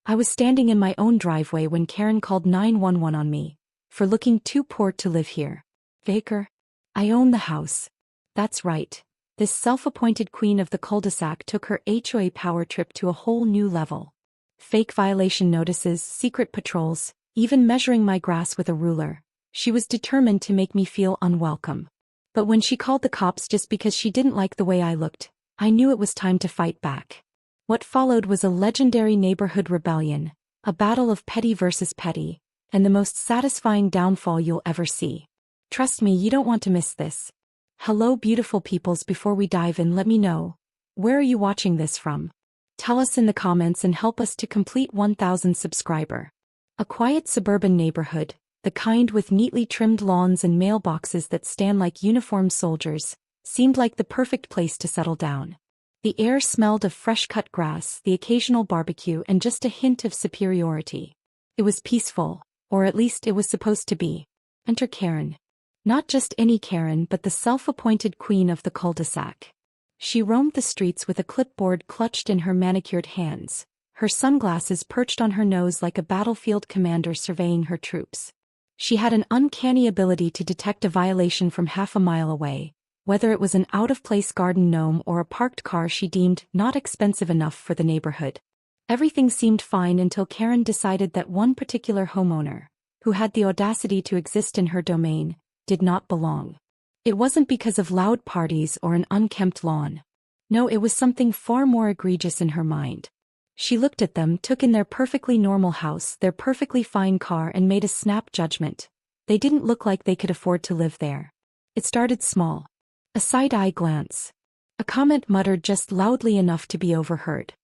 I was standing in my own driveway when Karen called 911 on me for looking too poor to live here. Baker, I own the house. That's right. This self-appointed queen of the cul-de-sac took her HOA power trip to a whole new level. Fake violation notices, secret patrols, even measuring my grass with a ruler. She was determined to make me feel unwelcome. But when she called the cops just because she didn't like the way I looked, I knew it was time to fight back. What followed was a legendary neighborhood rebellion, a battle of petty versus petty, and the most satisfying downfall you'll ever see. Trust me, you don't want to miss this. Hello beautiful peoples, before we dive in, let me know, where are you watching this from? Tell us in the comments and help us to complete 1,000 subscriber. A quiet suburban neighborhood, the kind with neatly trimmed lawns and mailboxes that stand like uniformed soldiers, seemed like the perfect place to settle down. The air smelled of fresh-cut grass, the occasional barbecue, and just a hint of superiority. It was peaceful, or at least it was supposed to be. Enter Karen. Not just any Karen, but the self-appointed queen of the cul-de-sac. She roamed the streets with a clipboard clutched in her manicured hands, her sunglasses perched on her nose like a battlefield commander surveying her troops. She had an uncanny ability to detect a violation from half a mile away, whether it was an out-of-place garden gnome or a parked car she deemed not expensive enough for the neighborhood. Everything seemed fine until Karen decided that one particular homeowner, who had the audacity to exist in her domain, did not belong. It wasn't because of loud parties or an unkempt lawn. No, it was something far more egregious in her mind. She looked at them, took in their perfectly normal house, their perfectly fine car, and made a snap judgment. They didn't look like they could afford to live there. It started small. A side-eye glance. A comment muttered just loudly enough to be overheard.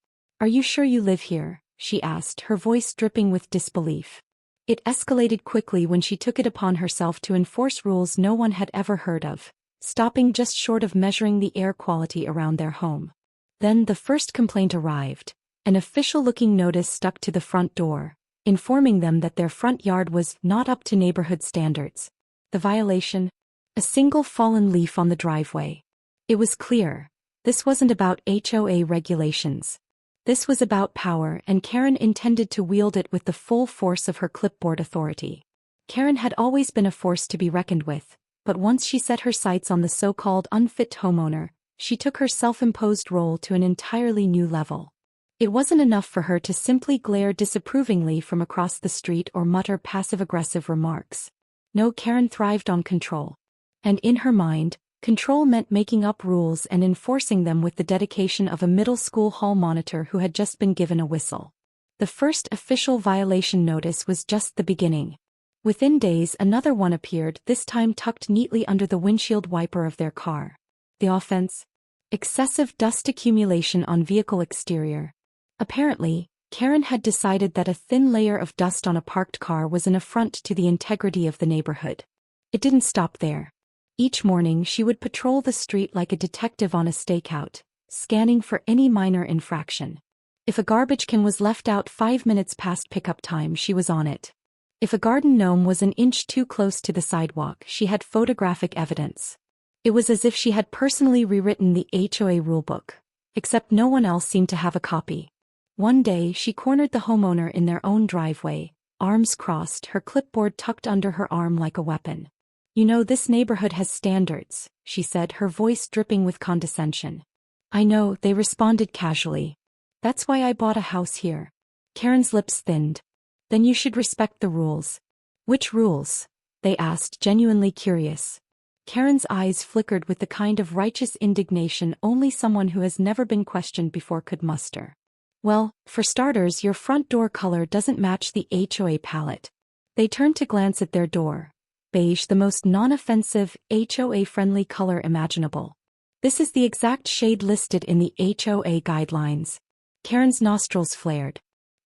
"Are you sure you live here?" she asked, her voice dripping with disbelief. It escalated quickly when she took it upon herself to enforce rules no one had ever heard of, stopping just short of measuring the air quality around their home. Then the first complaint arrived. An official-looking notice stuck to the front door, informing them that their front yard was not up to neighborhood standards. The violation? A single fallen leaf on the driveway. It was clear. This wasn't about HOA regulations. This was about power, and Karen intended to wield it with the full force of her clipboard authority. Karen had always been a force to be reckoned with, but once she set her sights on the so-called unfit homeowner, she took her self-imposed role to an entirely new level. It wasn't enough for her to simply glare disapprovingly from across the street or mutter passive-aggressive remarks. No, Karen thrived on control. And in her mind, control meant making up rules and enforcing them with the dedication of a middle school hall monitor who had just been given a whistle. The first official violation notice was just the beginning. Within days, another one appeared, this time tucked neatly under the windshield wiper of their car. The offense? Excessive dust accumulation on vehicle exterior. Apparently, Karen had decided that a thin layer of dust on a parked car was an affront to the integrity of the neighborhood. It didn't stop there. Each morning she would patrol the street like a detective on a stakeout, scanning for any minor infraction. If a garbage can was left out 5 minutes past pickup time, she was on it. If a garden gnome was an inch too close to the sidewalk, she had photographic evidence. It was as if she had personally rewritten the HOA rulebook, except no one else seemed to have a copy. One day she cornered the homeowner in their own driveway, arms crossed, her clipboard tucked under her arm like a weapon. "You know, this neighborhood has standards," she said, her voice dripping with condescension. "I know," they responded casually. "That's why I bought a house here." Karen's lips thinned. "Then you should respect the rules." "Which rules?" they asked, genuinely curious. Karen's eyes flickered with the kind of righteous indignation only someone who has never been questioned before could muster. "Well, for starters, your front door color doesn't match the HOA palette." They turned to glance at their door. Beige, the most non-offensive, HOA-friendly color imaginable. "This is the exact shade listed in the HOA guidelines." Karen's nostrils flared.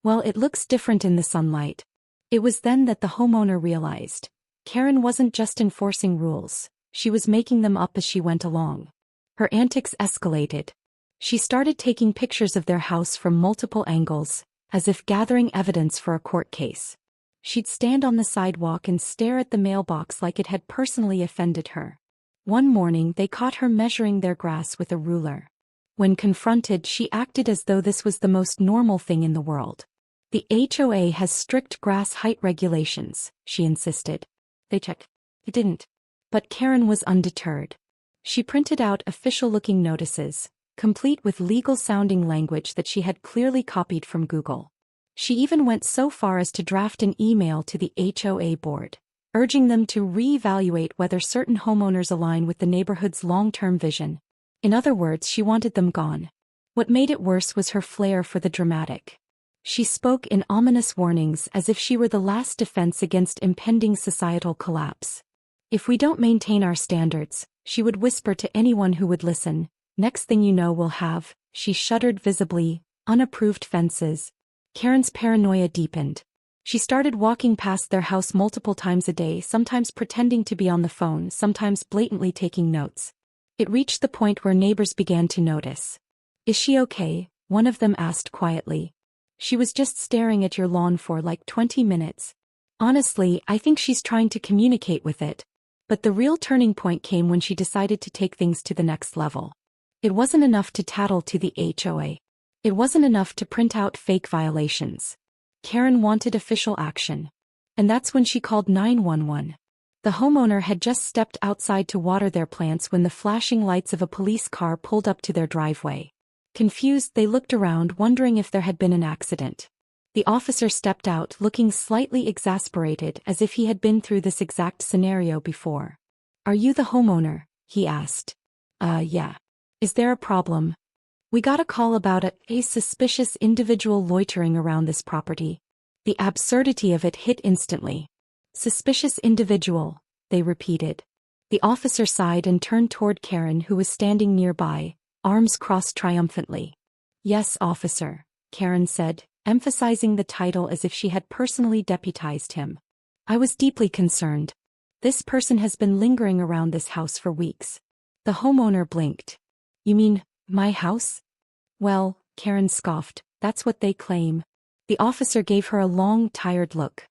"Well, it looks different in the sunlight." It was then that the homeowner realized. Karen wasn't just enforcing rules, she was making them up as she went along. Her antics escalated. She started taking pictures of their house from multiple angles, as if gathering evidence for a court case. She'd stand on the sidewalk and stare at the mailbox like it had personally offended her. One morning they caught her measuring their grass with a ruler. When confronted, she acted as though this was the most normal thing in the world. The HOA has strict grass height regulations, she insisted. They checked. It didn't. But Karen was undeterred. She printed out official-looking notices, complete with legal-sounding language that she had clearly copied from Google. She even went so far as to draft an email to the HOA board, urging them to re-evaluate whether certain homeowners align with the neighborhood's long-term vision. In other words, she wanted them gone. What made it worse was her flair for the dramatic. She spoke in ominous warnings as if she were the last defense against impending societal collapse. If we don't maintain our standards, she would whisper to anyone who would listen, next thing you know we'll have, she shuddered visibly, unapproved fences. Karen's paranoia deepened. She started walking past their house multiple times a day, sometimes pretending to be on the phone, sometimes blatantly taking notes. It reached the point where neighbors began to notice. "Is she okay?" one of them asked quietly. "She was just staring at your lawn for like 20 minutes. Honestly, I think she's trying to communicate with it." But the real turning point came when she decided to take things to the next level. It wasn't enough to tattle to the HOA. It wasn't enough to print out fake violations. Karen wanted official action. And that's when she called 911. The homeowner had just stepped outside to water their plants when the flashing lights of a police car pulled up to their driveway. Confused, they looked around, wondering if there had been an accident. The officer stepped out, looking slightly exasperated, as if he had been through this exact scenario before. "Are you the homeowner?" he asked. Yeah. "Is there a problem?" "We got a call about a suspicious individual loitering around this property." The absurdity of it hit instantly. "Suspicious individual," they repeated. The officer sighed and turned toward Karen, who was standing nearby, arms crossed triumphantly. "Yes, officer," Karen said, emphasizing the title as if she had personally deputized him. "I was deeply concerned. This person has been lingering around this house for weeks." The homeowner blinked. "You mean, my house?" "Well," Karen scoffed, "that's what they claim." The officer gave her a long, tired look.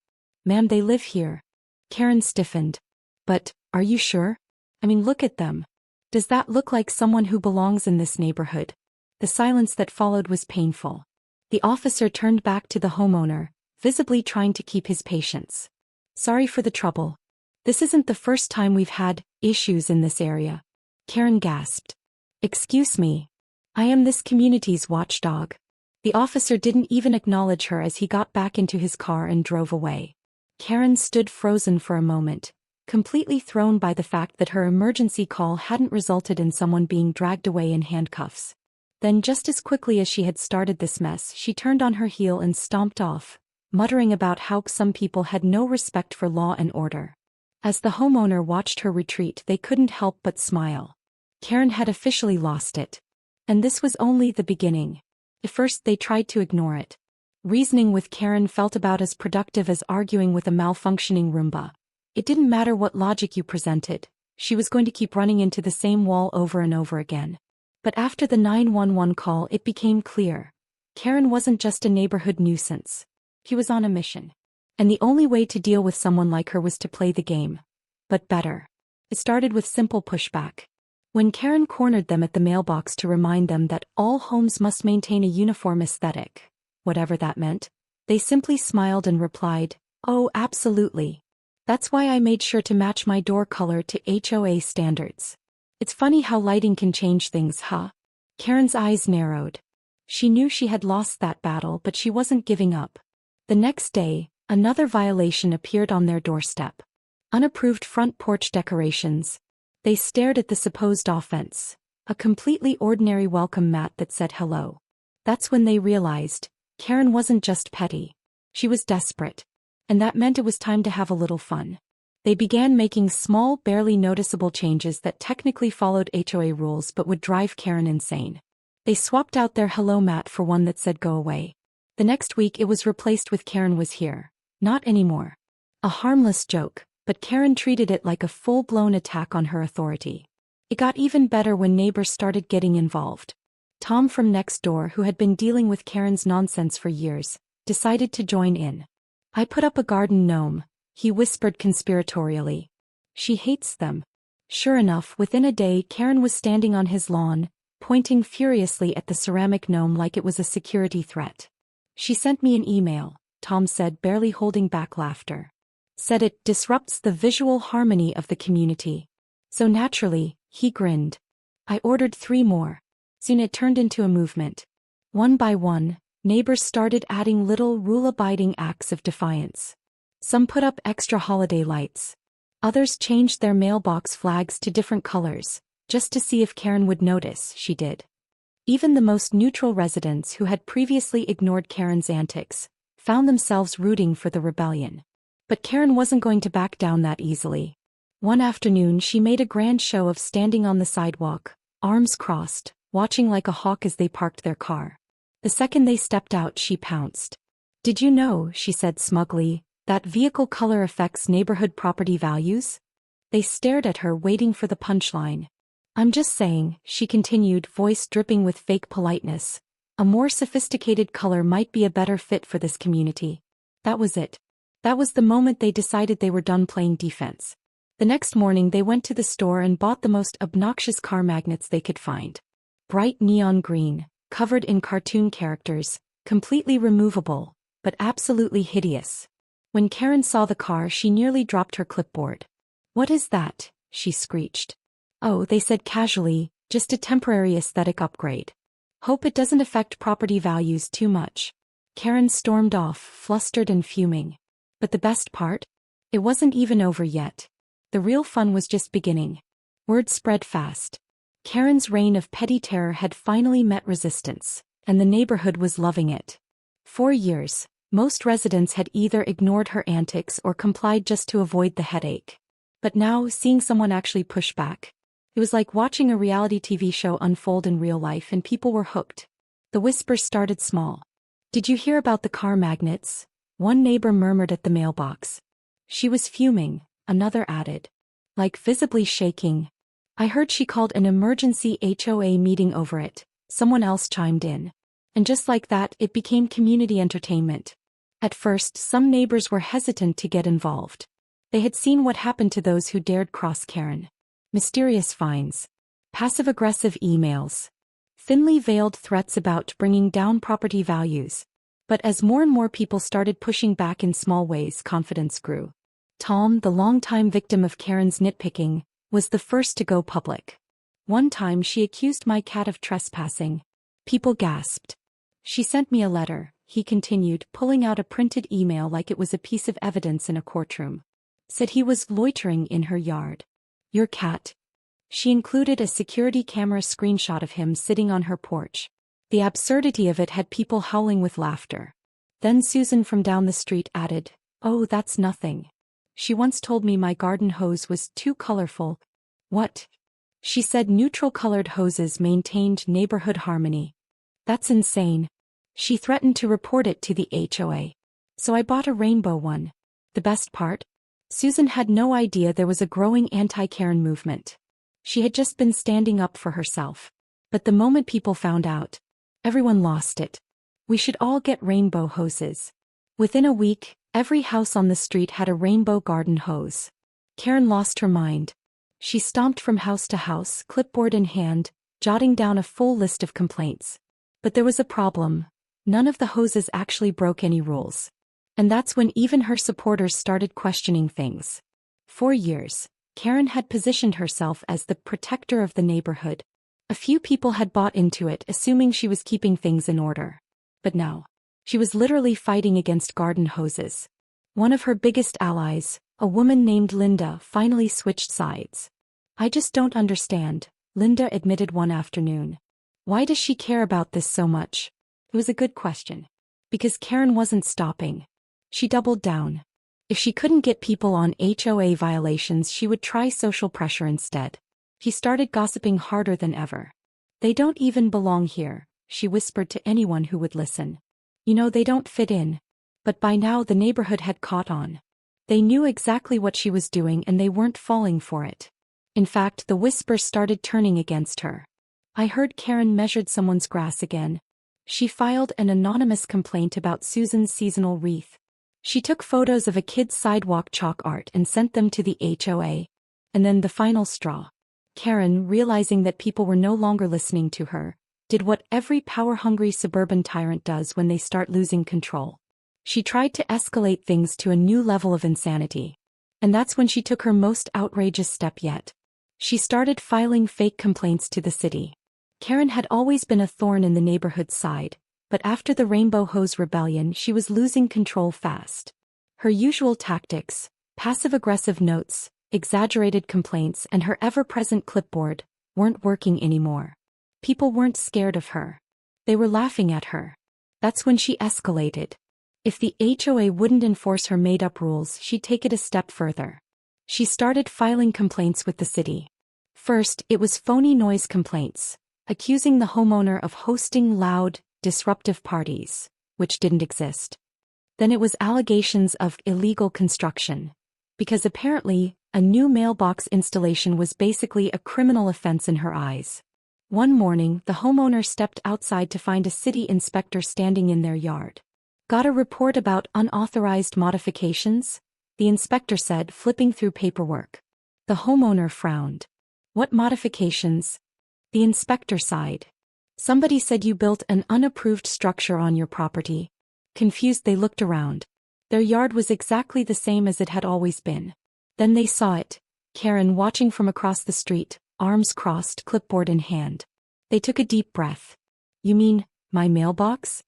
"Ma'am, they live here." Karen stiffened. "But, are you sure? I mean, look at them. Does that look like someone who belongs in this neighborhood?" The silence that followed was painful. The officer turned back to the homeowner, visibly trying to keep his patience. "Sorry for the trouble. This isn't the first time we've had issues in this area." Karen gasped. "Excuse me. I am this community's watchdog." The officer didn't even acknowledge her as he got back into his car and drove away. Karen stood frozen for a moment, completely thrown by the fact that her emergency call hadn't resulted in someone being dragged away in handcuffs. Then, just as quickly as she had started this mess, she turned on her heel and stomped off, muttering about how some people had no respect for law and order. As the homeowner watched her retreat, they couldn't help but smile. Karen had officially lost it. And this was only the beginning. At first they tried to ignore it. Reasoning with Karen felt about as productive as arguing with a malfunctioning Roomba. It didn't matter what logic you presented, she was going to keep running into the same wall over and over again. But after the 911 call, it became clear. Karen wasn't just a neighborhood nuisance. He was on a mission. And the only way to deal with someone like her was to play the game. But better. It started with simple pushback. When Karen cornered them at the mailbox to remind them that all homes must maintain a uniform aesthetic, whatever that meant, they simply smiled and replied, "Oh, absolutely. That's why I made sure to match my door color to HOA standards." It's funny how lighting can change things, huh? Karen's eyes narrowed. She knew she had lost that battle, but she wasn't giving up. The next day, another violation appeared on their doorstep. Unapproved front porch decorations. They stared at the supposed offense, a completely ordinary welcome mat that said hello. That's when they realized, Karen wasn't just petty. She was desperate. And that meant it was time to have a little fun. They began making small, barely noticeable changes that technically followed HOA rules but would drive Karen insane. They swapped out their hello mat for one that said go away. The next week it was replaced with Karen was here. Not anymore. A harmless joke, but Karen treated it like a full-blown attack on her authority. It got even better when neighbors started getting involved. Tom from next door, who had been dealing with Karen's nonsense for years, decided to join in. "I put up a garden gnome," he whispered conspiratorially. "She hates them." Sure enough, within a day Karen was standing on his lawn, pointing furiously at the ceramic gnome like it was a security threat. She sent me an email, Tom said, barely holding back laughter. Said it disrupts the visual harmony of the community. So naturally, he grinned. I ordered 3 more. Soon it turned into a movement. One by one, neighbors started adding little rule-abiding acts of defiance. Some put up extra holiday lights. Others changed their mailbox flags to different colors, just to see if Karen would notice. She did. Even the most neutral residents who had previously ignored Karen's antics found themselves rooting for the rebellion. But Karen wasn't going to back down that easily. One afternoon she made a grand show of standing on the sidewalk, arms crossed, watching like a hawk as they parked their car. The second they stepped out, she pounced. Did you know, she said smugly, that vehicle color affects neighborhood property values? They stared at her, waiting for the punchline. I'm just saying, she continued, voice dripping with fake politeness. A more sophisticated color might be a better fit for this community. That was it. That was the moment they decided they were done playing defense. The next morning they went to the store and bought the most obnoxious car magnets they could find. Bright neon green, covered in cartoon characters, completely removable, but absolutely hideous. When Karen saw the car, she nearly dropped her clipboard. What is that? She screeched. Oh, they said casually, just a temporary aesthetic upgrade. Hope it doesn't affect property values too much. Karen stormed off, flustered and fuming. But the best part? It wasn't even over yet. The real fun was just beginning. Word spread fast. Karen's reign of petty terror had finally met resistance, and the neighborhood was loving it. For years, most residents had either ignored her antics or complied just to avoid the headache. But now, seeing someone actually push back, it was like watching a reality TV show unfold in real life, and people were hooked. The whispers started small. Did you hear about the car magnets? One neighbor murmured at the mailbox. She was fuming, another added. Like visibly shaking. I heard she called an emergency HOA meeting over it, someone else chimed in. And just like that, it became community entertainment. At first, some neighbors were hesitant to get involved. They had seen what happened to those who dared cross Karen. Mysterious fines. Passive-aggressive emails. Thinly veiled threats about bringing down property values. But as more and more people started pushing back in small ways, confidence grew. Tom, the longtime victim of Karen's nitpicking, was the first to go public. One time she accused my cat of trespassing. People gasped. She sent me a letter, he continued, pulling out a printed email like it was a piece of evidence in a courtroom. Said he was loitering in her yard. Your cat? She included a security camera screenshot of him sitting on her porch. The absurdity of it had people howling with laughter. Then Susan from down the street added, "Oh, that's nothing. She once told me my garden hose was too colorful." What? She said neutral-colored hoses maintained neighborhood harmony. That's insane. She threatened to report it to the HOA. So I bought a rainbow one. The best part? Susan had no idea there was a growing anti-Karen movement. She had just been standing up for herself. But the moment people found out, everyone lost it. We should all get rainbow hoses. Within a week, every house on the street had a rainbow garden hose. Karen lost her mind. She stomped from house to house, clipboard in hand, jotting down a full list of complaints. But there was a problem. None of the hoses actually broke any rules. And that's when even her supporters started questioning things. For years, Karen had positioned herself as the protector of the neighborhood. A few people had bought into it, assuming she was keeping things in order. But now, she was literally fighting against garden hoses. One of her biggest allies, a woman named Linda, finally switched sides. I just don't understand, Linda admitted one afternoon. Why does she care about this so much? It was a good question. Because Karen wasn't stopping. She doubled down. If she couldn't get people on HOA violations, she would try social pressure instead. She started gossiping harder than ever. They don't even belong here, she whispered to anyone who would listen. You know, they don't fit in. But by now the neighborhood had caught on. They knew exactly what she was doing and they weren't falling for it. In fact, the whispers started turning against her. I heard Karen measured someone's grass again. She filed an anonymous complaint about Susan's seasonal wreath. She took photos of a kid's sidewalk chalk art and sent them to the HOA. And then the final straw. Karen, realizing that people were no longer listening to her, did what every power-hungry suburban tyrant does when they start losing control. She tried to escalate things to a new level of insanity. And that's when she took her most outrageous step yet. She started filing fake complaints to the city. Karen had always been a thorn in the neighborhood's side, but after the Rainbow Hose Rebellion she was losing control fast. Her usual tactics, passive-aggressive notes, exaggerated complaints and her ever-present clipboard, weren't working anymore. People weren't scared of her. They were laughing at her. That's when she escalated. If the HOA wouldn't enforce her made-up rules, she'd take it a step further. She started filing complaints with the city. First, it was phony noise complaints, accusing the homeowner of hosting loud, disruptive parties, which didn't exist. Then it was allegations of illegal construction, because apparently, a new mailbox installation was basically a criminal offense in her eyes. One morning, the homeowner stepped outside to find a city inspector standing in their yard. Got a report about unauthorized modifications? The inspector said, flipping through paperwork. The homeowner frowned. What modifications? The inspector sighed. Somebody said you built an unapproved structure on your property. Confused, they looked around. Their yard was exactly the same as it had always been. Then they saw it, Karen watching from across the street, arms crossed, clipboard in hand. They took a deep breath. You mean, my mailbox?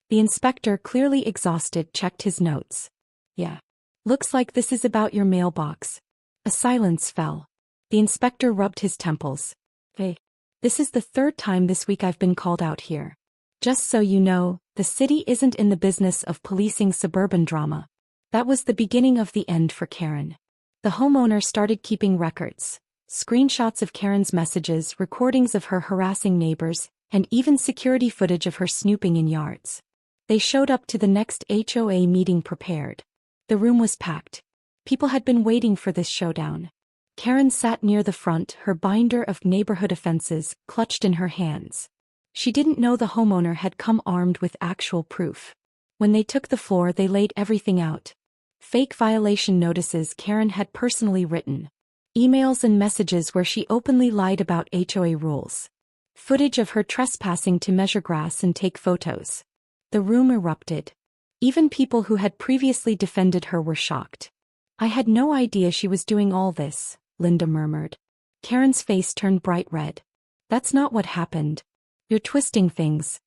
The inspector, clearly exhausted, checked his notes. Yeah. Looks like this is about your mailbox. A silence fell. The inspector rubbed his temples. Hey. This is the third time this week I've been called out here. Just so you know, the city isn't in the business of policing suburban drama. That was the beginning of the end for Karen. The homeowner started keeping records. Screenshots of Karen's messages, recordings of her harassing neighbors, and even security footage of her snooping in yards. They showed up to the next HOA meeting prepared. The room was packed. People had been waiting for this showdown. Karen sat near the front, her binder of neighborhood offenses clutched in her hands. She didn't know the homeowner had come armed with actual proof. When they took the floor, they laid everything out. Fake violation notices Karen had personally written. Emails and messages where she openly lied about HOA rules. Footage of her trespassing to measure grass and take photos. The room erupted. Even people who had previously defended her were shocked. I had no idea she was doing all this, Linda murmured. Karen's face turned bright red. That's not what happened. You're twisting things.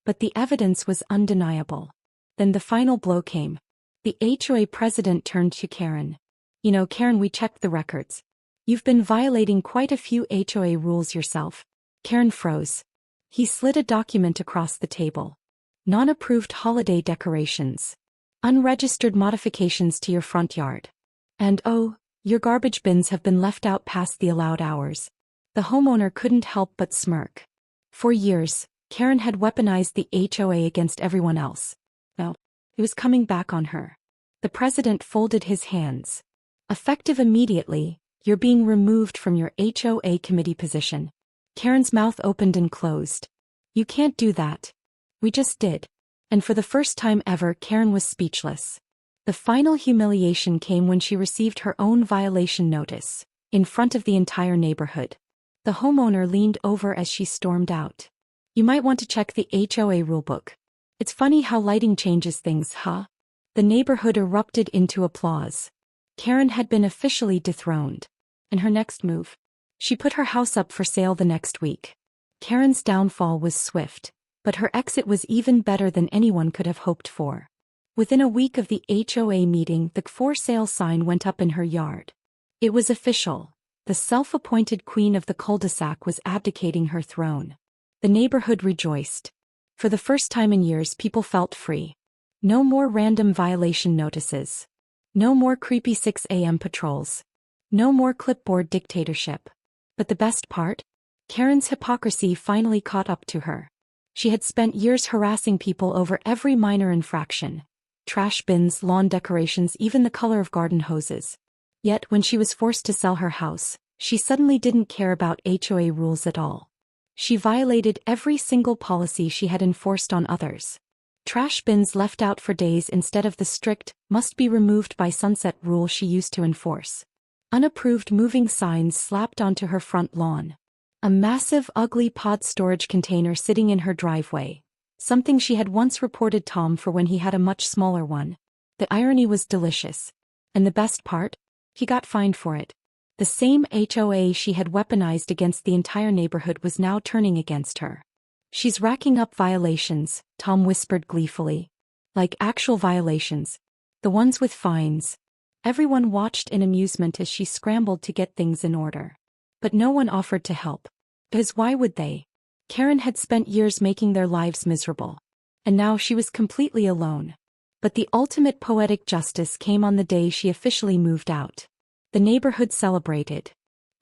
But the evidence was undeniable. Then the final blow came. The HOA president turned to Karen. You know, Karen, we checked the records. You've been violating quite a few HOA rules yourself. Karen froze. He slid a document across the table. Non-approved holiday decorations. Unregistered modifications to your front yard. And oh, your garbage bins have been left out past the allowed hours. The homeowner couldn't help but smirk. For years, Karen had weaponized the HOA against everyone else. Now, it was coming back on her. The president folded his hands. Effective immediately, you're being removed from your HOA committee position. Karen's mouth opened and closed. You can't do that. We just did. And for the first time ever, Karen was speechless. The final humiliation came when she received her own violation notice, in front of the entire neighborhood. The homeowner leaned over as she stormed out. You might want to check the HOA rulebook. It's funny how lighting changes things, huh? The neighborhood erupted into applause. Karen had been officially dethroned. And her next move? She put her house up for sale the next week. Karen's downfall was swift. But her exit was even better than anyone could have hoped for. Within a week of the HOA meeting, the for sale sign went up in her yard. It was official. The self-appointed queen of the cul-de-sac was abdicating her throne. The neighborhood rejoiced. For the first time in years, people felt free. No more random violation notices. No more creepy 6 a.m. patrols. No more clipboard dictatorship. But the best part? Karen's hypocrisy finally caught up to her. She had spent years harassing people over every minor infraction. Trash bins, lawn decorations, even the color of garden hoses. Yet when she was forced to sell her house, she suddenly didn't care about HOA rules at all. She violated every single policy she had enforced on others. Trash bins left out for days instead of the strict, must be removed by sunset rule she used to enforce. Unapproved moving signs slapped onto her front lawn. A massive, ugly pod storage container sitting in her driveway, something she had once reported Tom for when he had a much smaller one. The irony was delicious. And the best part? He got fined for it. The same HOA she had weaponized against the entire neighborhood was now turning against her. She's racking up violations, Tom whispered gleefully. Like actual violations. The ones with fines. Everyone watched in amusement as she scrambled to get things in order. But no one offered to help. Because why would they? Karen had spent years making their lives miserable. And now she was completely alone. But the ultimate poetic justice came on the day she officially moved out. The neighborhood celebrated.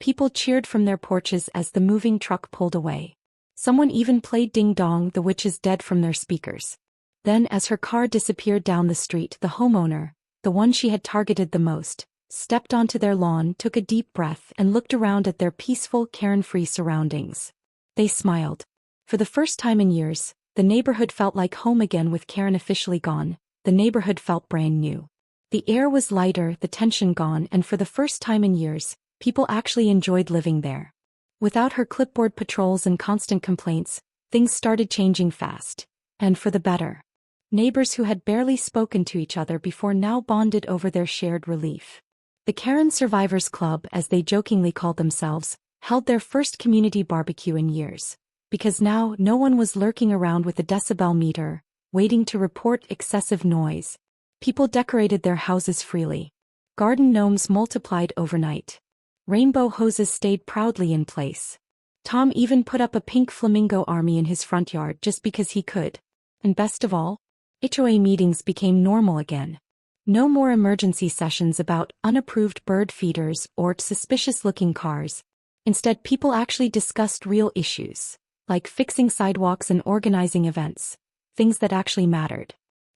People cheered from their porches as the moving truck pulled away. Someone even played Ding Dong, the Witch is Dead from their speakers. Then as her car disappeared down the street, the homeowner, the one she had targeted the most, stepped onto their lawn, took a deep breath and looked around at their peaceful, Karen-free surroundings. They smiled. For the first time in years, the neighborhood felt like home again. With Karen officially gone, the neighborhood felt brand new. The air was lighter, the tension gone, and for the first time in years, people actually enjoyed living there. Without her clipboard patrols and constant complaints, things started changing fast. And for the better. Neighbors who had barely spoken to each other before now bonded over their shared relief. The Karen Survivors Club, as they jokingly called themselves, held their first community barbecue in years. Because now no one was lurking around with a decibel meter, waiting to report excessive noise. People decorated their houses freely. Garden gnomes multiplied overnight. Rainbow hoses stayed proudly in place. Tom even put up a pink flamingo army in his front yard just because he could. And best of all, HOA meetings became normal again. No more emergency sessions about unapproved bird feeders or suspicious-looking cars. Instead, people actually discussed real issues, like fixing sidewalks and organizing events, things that actually mattered.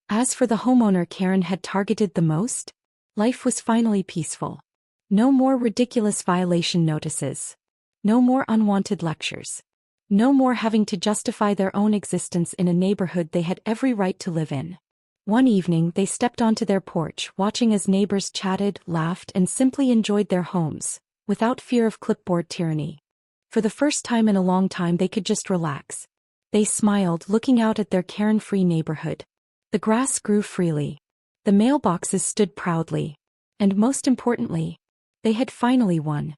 As for the homeowner Karen had targeted the most, life was finally peaceful. No more ridiculous violation notices. No more unwanted lectures. No more having to justify their own existence in a neighborhood they had every right to live in. One evening they stepped onto their porch, watching as neighbors chatted, laughed, and simply enjoyed their homes, without fear of clipboard tyranny. For the first time in a long time they could just relax. They smiled, looking out at their Karen-free neighborhood. The grass grew freely. The mailboxes stood proudly. And most importantly, they had finally won.